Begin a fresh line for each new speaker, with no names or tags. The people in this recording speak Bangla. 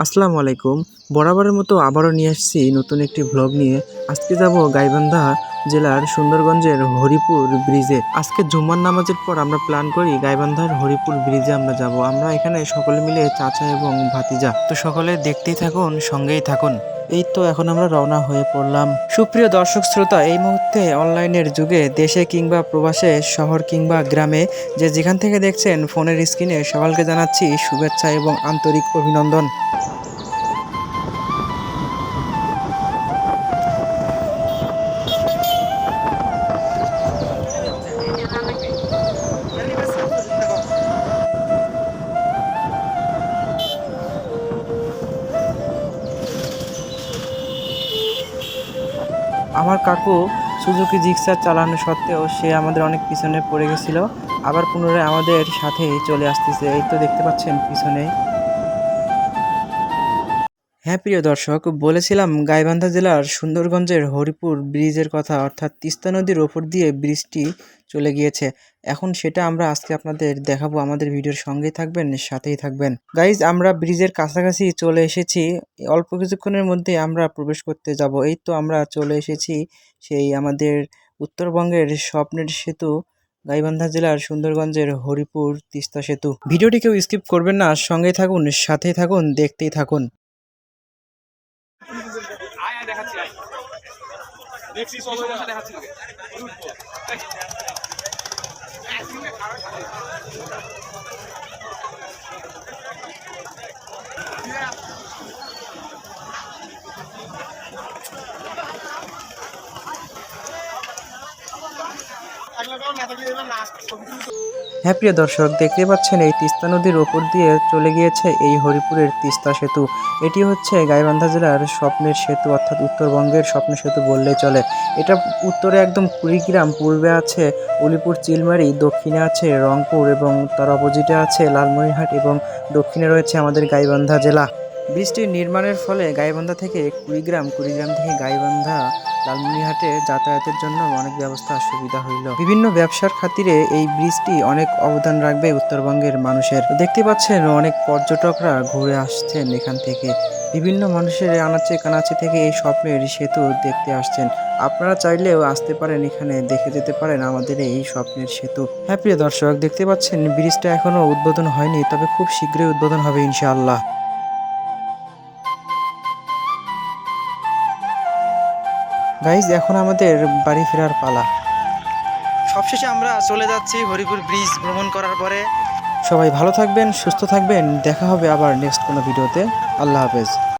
আসসালামু আলাইকুম। বরাবরের মতো আবারও নিয়ে আসছি নতুন একটি ভ্লগ নিয়ে। আজকে যাব গাইবান্ধা জেলার সুন্দরগঞ্জের হরিপুর ব্রিজে। আজকে জুম্মার নামাজের পর আমরা প্ল্যান করি গাইবান্ধার হরিপুর ব্রিজে আমরা যাব। আমরা এখানে সকলে মিলে চাচা এবং ভাতিজা। তো সকলে দেখতেই থাকুন, সঙ্গেই থাকুন। এই তো এখন আমরা রওনা হয়ে পড়লাম। সুপ্রিয় দর্শক শ্রোতা, এই মুহূর্তে অনলাইনের যুগে দেশে কিংবা প্রবাসে, শহর কিংবা গ্রামে, যে যেখান থেকে দেখছেন ফোনের স্ক্রিনে, সকলকে জানাচ্ছি শুভেচ্ছা এবং আন্তরিক অভিনন্দন। আমার কাকু সুজুকি জিক্সার চালানো সত্ত্বেও সে আমাদের অনেক পিছনে পড়ে গেছিল, আবার পুনরায় আমাদের সাথেই চলে আসতেছে। এই তো দেখতে পাচ্ছেন পিছনে। হ্যাঁ প্রিয় দর্শক, বলেছিলাম গাইবান্ধা জেলার সুন্দরগঞ্জের হরিপুর ব্রিজের কথা, অর্থাৎ তিস্তা নদীর ওপর দিয়ে ব্রিজটি চলে গিয়েছে। এখন সেটা আমরা আজকে আপনাদের দেখাবো। আমাদের ভিডিওর সঙ্গেই থাকবেন, সাথেই থাকবেন। গাইজ, আমরা ব্রিজের কাছাকাছি চলে এসেছি। অল্প কিছুক্ষণের মধ্যে আমরা প্রবেশ করতে যাব। এই তো আমরা চলে এসেছি সেই আমাদের উত্তরবঙ্গের স্বপ্নের সেতু, গাইবান্ধা জেলার সুন্দরগঞ্জের হরিপুর তিস্তা সেতু। ভিডিওটি কেউ স্কিপ করবেন না, সঙ্গেই থাকুন, সাথেই থাকুন, দেখতেই থাকুন। হ্যাঁ প্রিয় দর্শক, দেখতে পাচ্ছেন এই তিস্তা নদীর ওপর দিয়ে চলে গিয়েছে এই হরিপুরের তিস্তা সেতু। এটি হচ্ছে গাইবান্ধা জেলার স্বপ্নের সেতু, অর্থাৎ উত্তরবঙ্গের স্বপ্নের সেতু বললেই চলে। এটা উত্তরে একদম কুড়িগ্রাম, পূর্বে আছে উলিপুর চিলমারি, দক্ষিণে আছে রংপুর এবং তার অপোজিটে আছে লালমনিরহাট এবং দক্ষিণে রয়েছে আমাদের গাইবান্ধা জেলা। ব্রিজটির নির্মাণের ফলে গাইবান্ধা থেকে কুড়িগ্রাম, কুড়িগ্রাম থেকে গাইবান্ধা, লালমনিরহাটে যাতায়াতের জন্য অনেক ব্যবস্থা সুবিধা হইল। বিভিন্ন ব্যবসার খাতিরে এই ব্রিজটি অনেক অবদান রাখবে উত্তরবঙ্গের মানুষের। দেখতে পাচ্ছেন অনেক পর্যটকরা ঘুরে আসছেন এখান থেকে। বিভিন্ন মানুষের আনাচে কানাচে থেকে এই স্বপ্নের সেতু দেখতে আসছেন। আপনারা চাইলেও আসতে পারেন, এখানে দেখে যেতে পারেন আমাদের এই স্বপ্নের সেতু। হ্যাঁ প্রিয় দর্শক, দেখতে পাচ্ছেন ব্রিজটা এখনো উদ্বোধন হয়নি, তবে খুব শীঘ্রই উদ্বোধন হবে ইনশাআল্লাহ। গাইজ, এখন আমাদের বাড়ি ফেরার পালা। সবশেষে আমরা চলে যাচ্ছি হরিপুর ব্রিজ ভ্রমণ করার পরে। সবাই ভালো থাকবেন, সুস্থ থাকবেন, দেখা হবে আবার নেক্সট কোনো ভিডিওতে। আল্লাহ হাফেজ।